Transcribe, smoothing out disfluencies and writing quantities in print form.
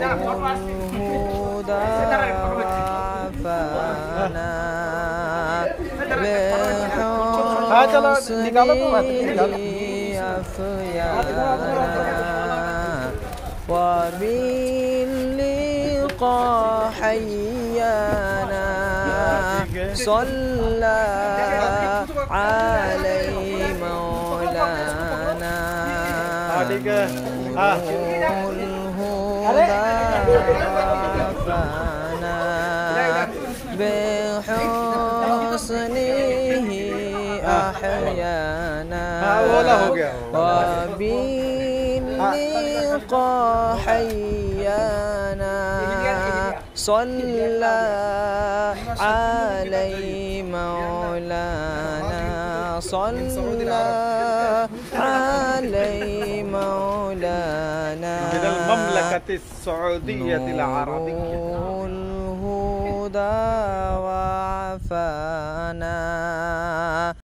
الهدى وعافانا بحسنه أحيانا وباللقاء حيانا صلى عليه مولانا الهدى وعافانا بحسنه أحيانا وباللقاء حيانا صلى عليه مولانا صلى عليه مولانا من المملكة السعودية العربية الهدى وعافانا